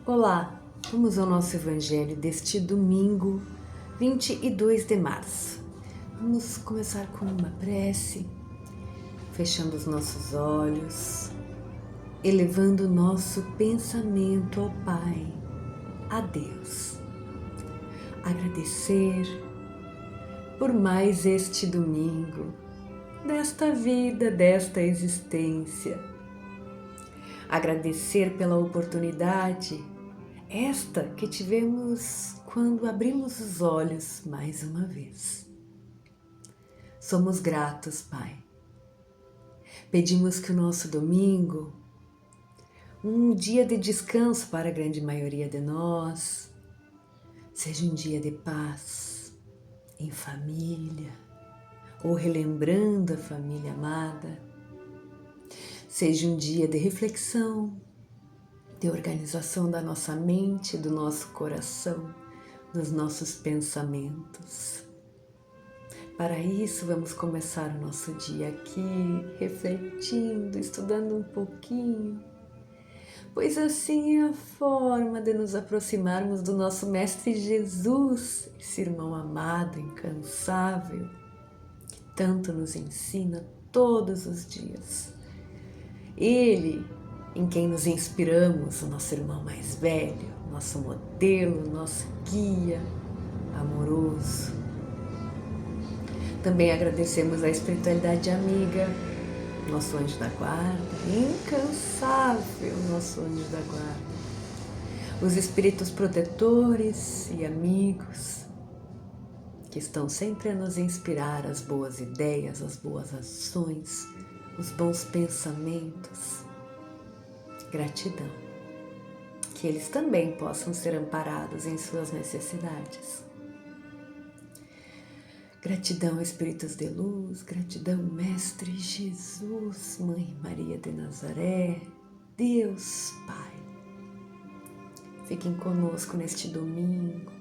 Olá, vamos ao nosso Evangelho deste domingo, 22 de março. Vamos começar com uma prece, fechando os nossos olhos, elevando o nosso pensamento ao Pai, a Deus. Agradecer por mais este domingo, desta vida, desta existência. Agradecer pela oportunidade, esta que tivemos quando abrimos os olhos mais uma vez. Somos gratos, Pai. Pedimos que o nosso domingo, um dia de descanso para a grande maioria de nós, seja um dia de paz, em família, ou relembrando a família amada, seja um dia de reflexão, de organização da nossa mente, do nosso coração, dos nossos pensamentos. Para isso, vamos começar o nosso dia aqui, refletindo, estudando um pouquinho, pois assim é a forma de nos aproximarmos do nosso Mestre Jesus, esse irmão amado, incansável, que tanto nos ensina todos os dias. Ele, em quem nos inspiramos, o nosso irmão mais velho, nosso modelo, nosso guia amoroso. Também agradecemos a espiritualidade amiga, nosso anjo da guarda, incansável nosso anjo da guarda. Os espíritos protetores e amigos, que estão sempre a nos inspirar as boas ideias, as boas ações, os bons pensamentos. Gratidão. Que eles também possam ser amparados em suas necessidades. Gratidão, Espíritos de Luz, gratidão, Mestre Jesus, Mãe Maria de Nazaré, Deus Pai. Fiquem conosco neste domingo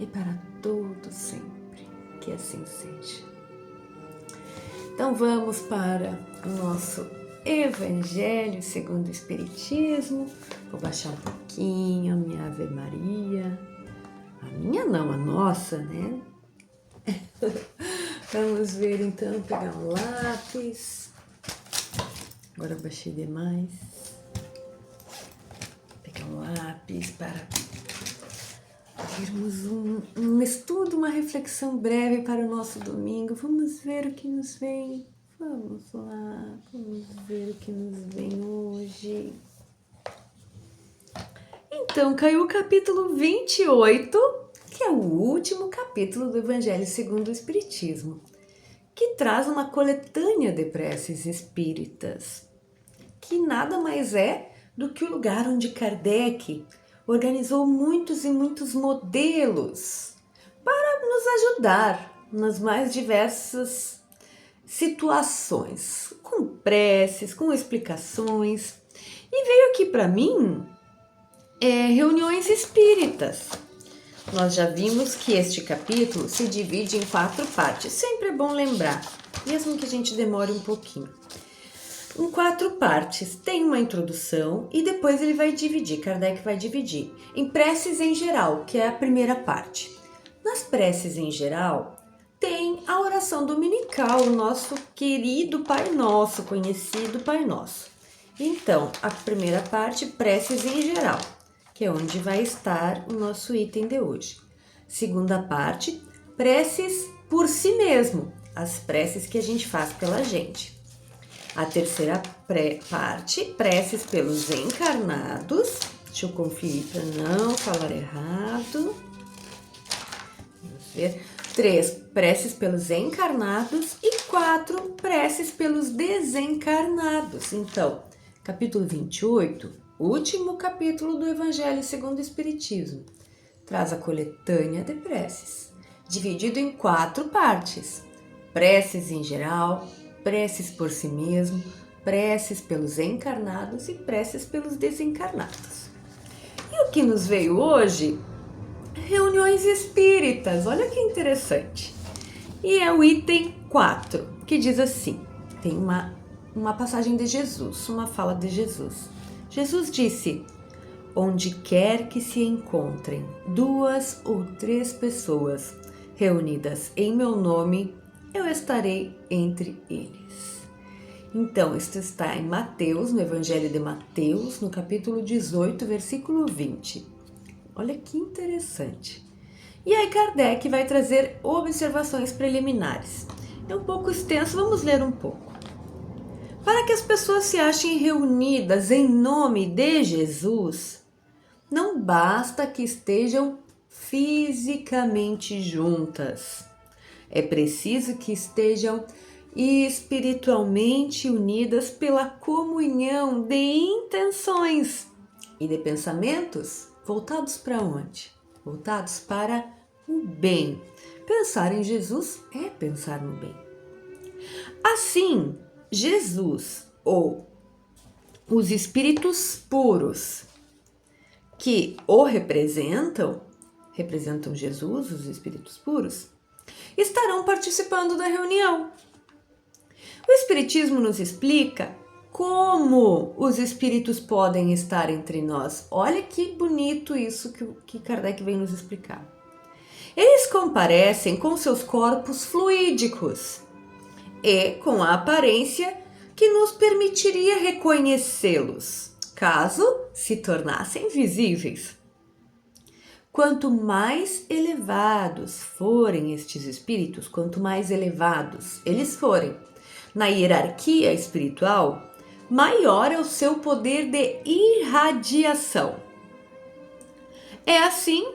e para todos sempre, que assim seja. Então vamos para o nosso Evangelho segundo o Espiritismo. Vou baixar um pouquinho a minha Ave Maria. A minha não, a nossa, né? Vamos ver então, pegar um lápis. Agora eu baixei demais. Pegar um lápis para termos um estudo, uma reflexão breve para o nosso domingo. Vamos ver o que nos vem. Vamos lá, vamos ver o que nos vem hoje. Então, caiu o capítulo 28, que é o último capítulo do Evangelho segundo o Espiritismo, que traz uma coletânea de preces espíritas, que nada mais é do que o lugar onde Kardec organizou muitos e muitos modelos para nos ajudar nas mais diversas situações, com preces, com explicações. E veio aqui para mim reuniões espíritas. Nós já vimos que este capítulo se divide em 4 partes. Sempre é bom lembrar, mesmo que a gente demore um pouquinho. Em 4 partes, tem uma introdução e depois ele vai dividir, Kardec vai dividir em preces em geral, que é a primeira parte. Nas preces em geral, tem a oração dominical, o nosso querido Pai Nosso, conhecido Pai Nosso. Então, a primeira parte, preces em geral, que é onde vai estar o nosso item de hoje. Segunda parte, preces por si mesmo, as preces que a gente faz pela gente. A terceira parte, preces pelos encarnados. Deixa eu conferir para não falar errado. Vamos ver. 3, preces pelos encarnados e 4, preces pelos desencarnados. Então, capítulo 28, último capítulo do Evangelho segundo o Espiritismo, traz a coletânea de preces, dividido em 4 partes. Preces em geral, preces por si mesmo, preces pelos encarnados e preces pelos desencarnados. E o que nos veio hoje? Reuniões espíritas, olha que interessante. E é o item 4, que diz assim, tem uma passagem de Jesus, uma fala de Jesus. Jesus disse: onde quer que se encontrem 2 ou 3 pessoas reunidas em meu nome, eu estarei entre eles. Então, isto está em Mateus, no Evangelho de Mateus, no capítulo 18, versículo 20. Olha que interessante. E aí Kardec vai trazer observações preliminares. É um pouco extenso, vamos ler um pouco. Para que as pessoas se achem reunidas em nome de Jesus, não basta que estejam fisicamente juntas. É preciso que estejam espiritualmente unidas pela comunhão de intenções e de pensamentos voltados para onde? Voltados para o bem. Pensar em Jesus é pensar no bem. Assim, Jesus ou os espíritos puros que o representam Jesus, os espíritos puros, estarão participando da reunião. O Espiritismo nos explica como os espíritos podem estar entre nós. Olha que bonito isso que Kardec vem nos explicar. Eles comparecem com seus corpos fluídicos e com a aparência que nos permitiria reconhecê-los, caso se tornassem visíveis. Quanto mais elevados forem estes espíritos, quanto mais elevados eles forem na hierarquia espiritual, maior é o seu poder de irradiação. É assim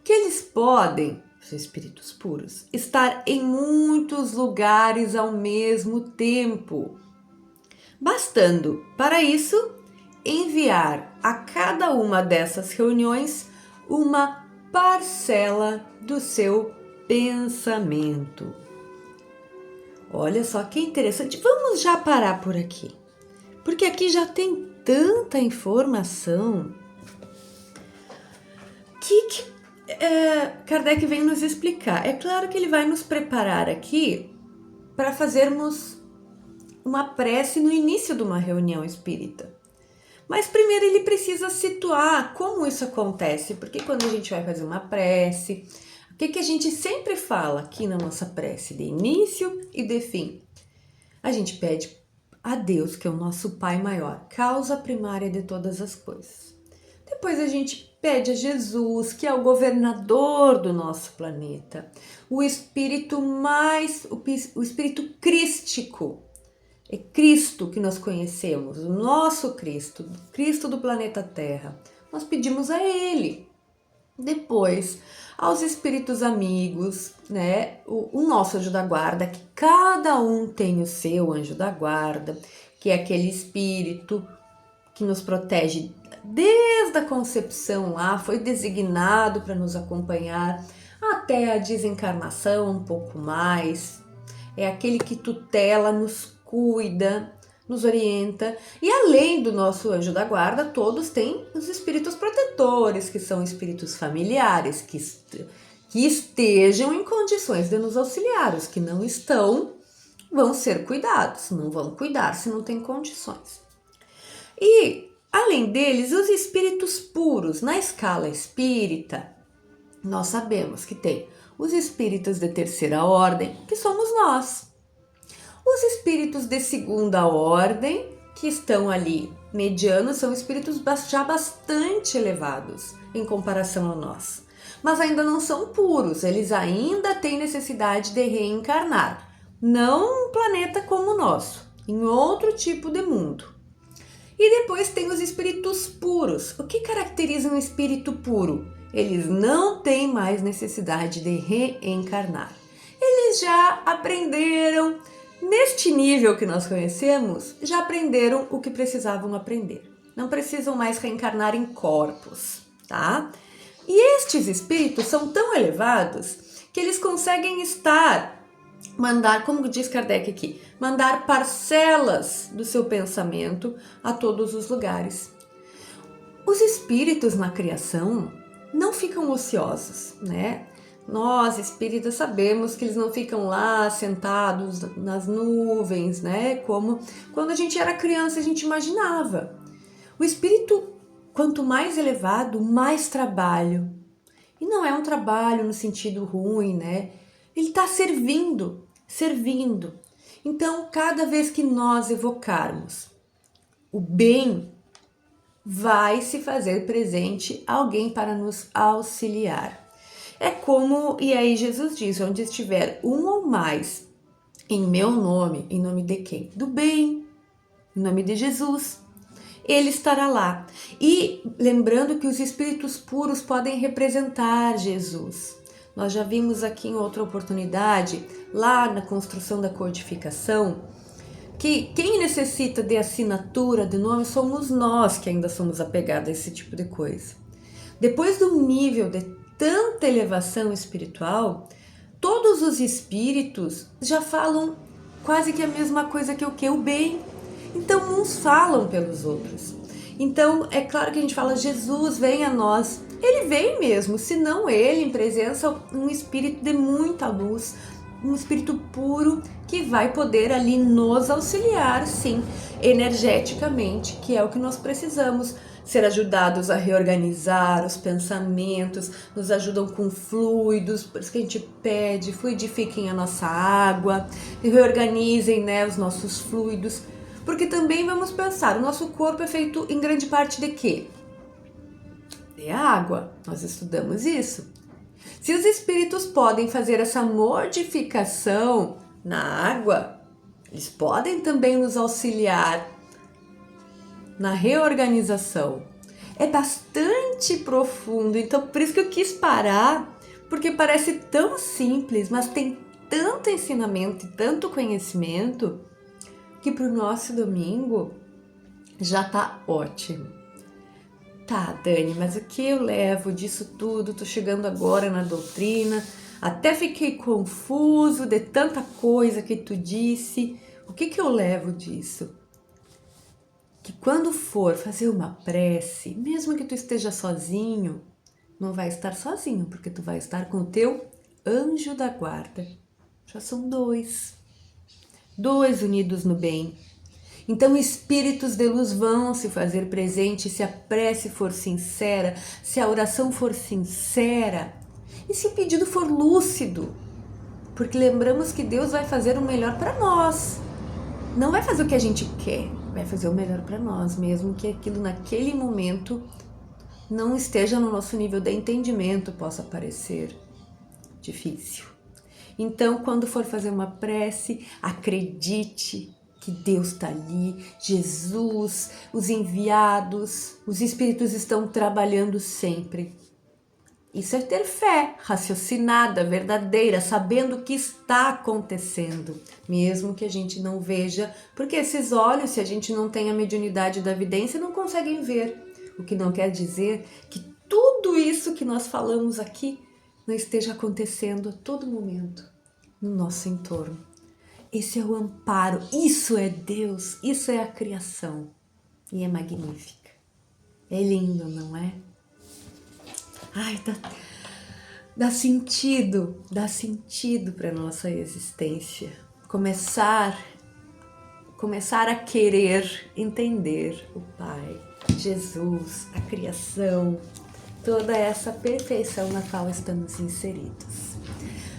que eles podem, os espíritos puros, estar em muitos lugares ao mesmo tempo, bastando, para isso, enviar a cada uma dessas reuniões uma parcela do seu pensamento. Olha só que interessante. Vamos já parar por aqui, porque aqui já tem tanta informação que Kardec vem nos explicar. É claro que ele vai nos preparar aqui para fazermos uma prece no início de uma reunião espírita. Mas primeiro ele precisa situar como isso acontece, porque quando a gente vai fazer uma prece, o que a gente sempre fala aqui na nossa prece, de início e de fim? A gente pede a Deus, que é o nosso Pai maior, causa primária de todas as coisas. Depois a gente pede a Jesus, que é o governador do nosso planeta, o Espírito crístico. É Cristo que nós conhecemos, o nosso Cristo, Cristo do planeta Terra. Nós pedimos a Ele. Depois, aos espíritos amigos, né? O nosso anjo da guarda, que cada um tem o seu anjo da guarda, que é aquele espírito que nos protege desde a concepção lá, foi designado para nos acompanhar até a desencarnação um pouco mais. É aquele que tutela, nos cuida, nos orienta. E além do nosso anjo da guarda, todos têm os espíritos protetores, que são espíritos familiares, que estejam em condições de nos auxiliar. Os que não estão vão ser cuidados, não vão cuidar se não tem condições. E, além deles, os espíritos puros. Na escala espírita, nós sabemos que tem os espíritos de terceira ordem, que somos nós. Os espíritos de segunda ordem, que estão ali medianos, são espíritos já bastante elevados em comparação a nós. Mas ainda não são puros, eles ainda têm necessidade de reencarnar. Não um planeta como o nosso, em outro tipo de mundo. E depois tem os espíritos puros. O que caracteriza um espírito puro? Eles não têm mais necessidade de reencarnar. Eles já aprenderam, neste nível que nós conhecemos, já aprenderam o que precisavam aprender. Não precisam mais reencarnar em corpos, tá? E estes espíritos são tão elevados que eles conseguem mandar, como diz Kardec aqui, mandar parcelas do seu pensamento a todos os lugares. Os espíritos na criação não ficam ociosos, né? Nós, espíritas, sabemos que eles não ficam lá sentados nas nuvens, né? Como quando a gente era criança a gente imaginava. O espírito, quanto mais elevado, mais trabalho. E não é um trabalho no sentido ruim, né? Ele está servindo, servindo. Então, cada vez que nós evocarmos o bem, vai se fazer presente alguém para nos auxiliar. É como, e aí Jesus diz, onde estiver um ou mais em meu nome, em nome de quem? Do bem, em nome de Jesus, ele estará lá. E lembrando que os espíritos puros podem representar Jesus. Nós já vimos aqui em outra oportunidade, lá na construção da codificação, que quem necessita de assinatura de nome somos nós que ainda somos apegados a esse tipo de coisa. Depois do nível de tanta elevação espiritual, todos os espíritos já falam quase que a mesma coisa que o que? O bem. Então uns falam pelos outros. Então é claro que a gente fala, Jesus vem a nós. Ele vem mesmo, senão ele em presença, um espírito de muita luz, um espírito puro que vai poder ali nos auxiliar, sim, energeticamente, que é o que nós precisamos. Ser ajudados a reorganizar os pensamentos, nos ajudam com fluidos, por isso que a gente pede, fluidifiquem a nossa água, reorganizem, né, os nossos fluidos, porque também vamos pensar, o nosso corpo é feito em grande parte de quê? De água, nós estudamos isso. Se os espíritos podem fazer essa modificação na água, eles podem também nos auxiliar na reorganização. É bastante profundo, então por isso que eu quis parar, porque parece tão simples, mas tem tanto ensinamento e tanto conhecimento que para o nosso domingo já tá ótimo. Tá, Dani, mas o que eu levo disso tudo? Tô chegando agora na doutrina, até fiquei confuso de tanta coisa que tu disse. O que eu levo disso? Que quando for fazer uma prece, mesmo que tu esteja sozinho, não vai estar sozinho, porque tu vai estar com o teu anjo da guarda. Já são dois unidos no bem. Então espíritos de luz vão se fazer presente se a prece for sincera, se a oração for sincera e se o pedido for lúcido, porque lembramos que Deus vai fazer o melhor para nós. Não vai fazer o que a gente quer, vai fazer o melhor para nós, mesmo que aquilo naquele momento não esteja no nosso nível de entendimento, possa parecer difícil. Então, quando for fazer uma prece, acredite que Deus está ali, Jesus, os enviados, os espíritos estão trabalhando sempre. Isso é ter fé raciocinada, verdadeira, sabendo o que está acontecendo, mesmo que a gente não veja, porque esses olhos, se a gente não tem a mediunidade da vidência, não conseguem ver. O que não quer dizer que tudo isso que nós falamos aqui não esteja acontecendo a todo momento no nosso entorno. Esse é o amparo, isso é Deus, isso é a criação e é magnífica. É lindo, não é? Ai, dá sentido para nossa existência. Começar a querer entender o Pai, Jesus, a criação, toda essa perfeição na qual estamos inseridos.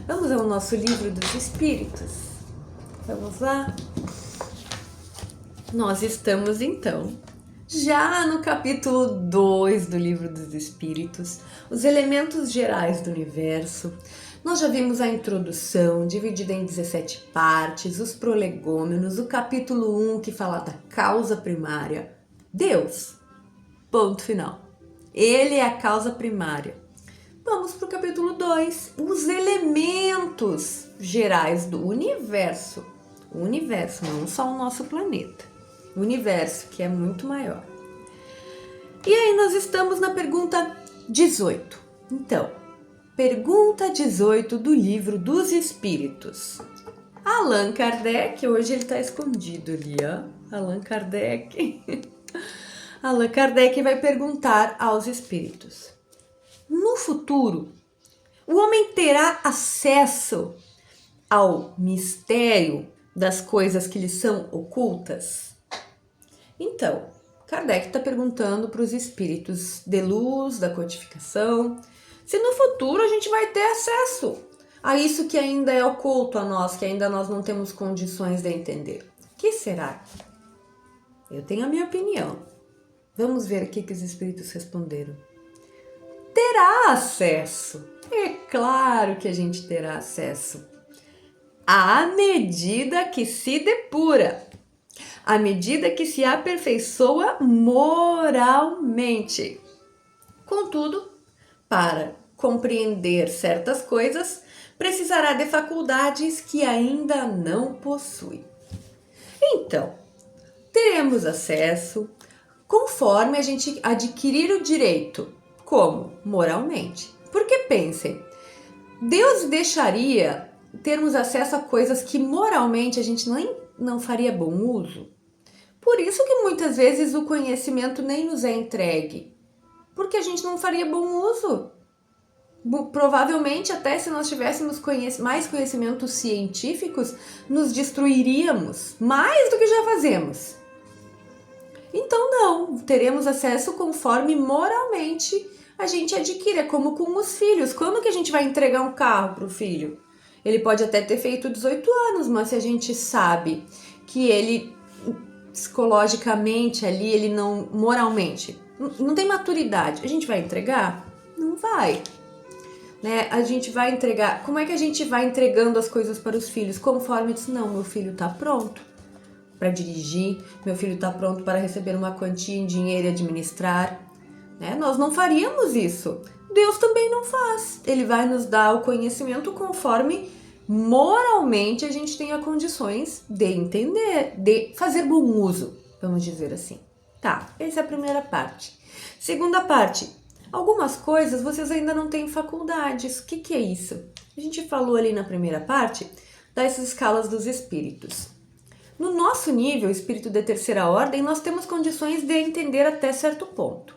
Vamos ao nosso livro dos Espíritos. Vamos lá? Nós estamos então já no capítulo 2 do livro dos Espíritos, os elementos gerais do universo. Nós já vimos a introdução, dividida em 17 partes, os prolegômenos, o capítulo 1 que fala da causa primária. Deus, ponto final. Ele é a causa primária. Vamos para o capítulo 2, os elementos gerais do universo. O universo, não só o nosso planeta. O universo, que é muito maior. E aí nós estamos na pergunta 18. Então, pergunta 18 do livro dos Espíritos. Allan Kardec, hoje ele está escondido ali, ó. Allan Kardec. Allan Kardec vai perguntar aos Espíritos. No futuro, o homem terá acesso ao mistério das coisas que lhe são ocultas? Então, Kardec está perguntando para os espíritos de luz, da codificação, se no futuro a gente vai ter acesso a isso que ainda é oculto a nós, que ainda nós não temos condições de entender. O que será? Eu tenho a minha opinião. Vamos ver o que os espíritos responderam. Terá acesso. É claro que a gente terá acesso. À medida que se depura. À medida que se aperfeiçoa moralmente. Contudo, para compreender certas coisas, precisará de faculdades que ainda não possui. Então, teremos acesso conforme a gente adquirir o direito. Como? Moralmente. Porque pensem, Deus deixaria termos acesso a coisas que moralmente a gente não faria bom uso? Por isso que muitas vezes o conhecimento nem nos é entregue. Porque a gente não faria bom uso. Provavelmente, até se nós tivéssemos mais conhecimentos científicos, nos destruiríamos mais do que já fazemos. Então não, teremos acesso conforme moralmente a gente adquire, como com os filhos. Como que a gente vai entregar um carro para o filho? Ele pode até ter feito 18 anos, mas se a gente sabe que ele psicologicamente ali, ele não, moralmente, não tem maturidade, a gente vai entregar? Não vai. Né? A gente vai entregar, como é que a gente vai entregando as coisas para os filhos? Conforme diz, não, meu filho está pronto para dirigir, meu filho está pronto para receber uma quantia em dinheiro e administrar. Né? Nós não faríamos isso. Deus também não faz. Ele vai nos dar o conhecimento conforme moralmente a gente tenha condições de entender, de fazer bom uso, vamos dizer assim. Tá, essa é a primeira parte. Segunda parte, algumas coisas vocês ainda não têm faculdades. O que é isso? A gente falou ali na primeira parte das escalas dos espíritos. No nosso nível, espírito de terceira ordem, nós temos condições de entender até certo ponto.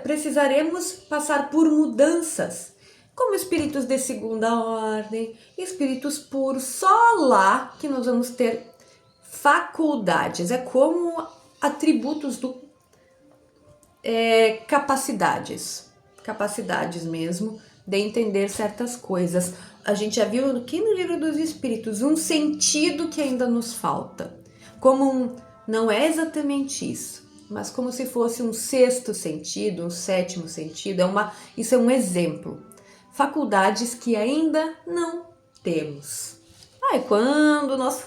Precisaremos passar por mudanças, como espíritos de segunda ordem, espíritos puros, só lá que nós vamos ter faculdades, é como atributos do capacidades mesmo de entender certas coisas. A gente já viu aqui no Livro dos Espíritos um sentido que ainda nos falta, não é exatamente isso, mas como se fosse um sexto sentido, um sétimo sentido, isso é um exemplo. Faculdades que ainda não temos. Quando nós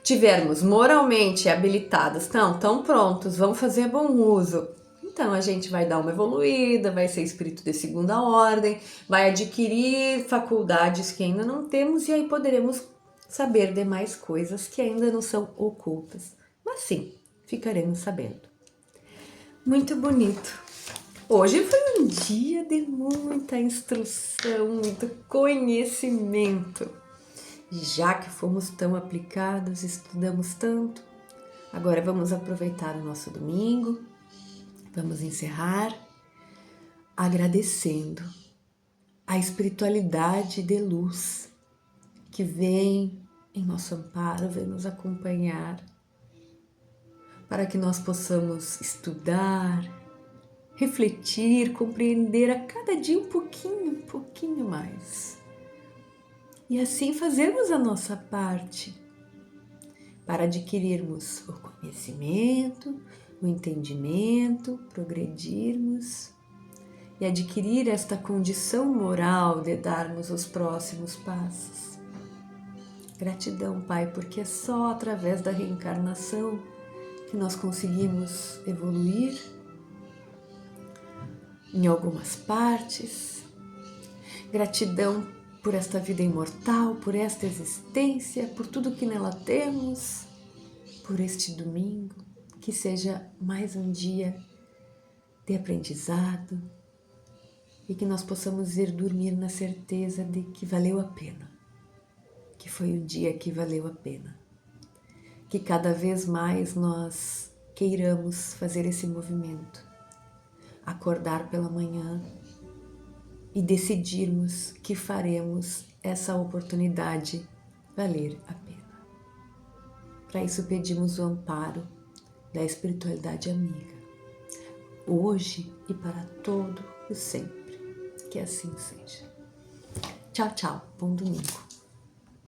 tivermos moralmente habilitados, tão prontos, vamos fazer bom uso. Então a gente vai dar uma evoluída, vai ser espírito de segunda ordem, vai adquirir faculdades que ainda não temos e aí poderemos saber de mais coisas que ainda não são ocultas. Mas sim, ficaremos sabendo. Muito bonito. Hoje foi um dia de muita instrução, muito conhecimento. Já que fomos tão aplicados, estudamos tanto, agora vamos aproveitar o nosso domingo, vamos encerrar agradecendo a espiritualidade de luz que vem em nosso amparo, vem nos acompanhar, para que nós possamos estudar, refletir, compreender a cada dia um pouquinho mais. E assim fazermos a nossa parte para adquirirmos o conhecimento, o entendimento, progredirmos e adquirir esta condição moral de darmos os próximos passos. Gratidão, Pai, porque é só através da reencarnação que nós conseguimos evoluir em algumas partes. Gratidão por esta vida imortal, por esta existência, por tudo que nela temos, por este domingo, que seja mais um dia de aprendizado e que nós possamos ir dormir na certeza de que valeu a pena, que foi o dia que valeu a pena, que cada vez mais nós queiramos fazer esse movimento, acordar pela manhã e decidirmos que faremos essa oportunidade valer a pena. Para isso pedimos o amparo da espiritualidade amiga, hoje e para todo e sempre. Que assim seja. Tchau, tchau. Bom domingo.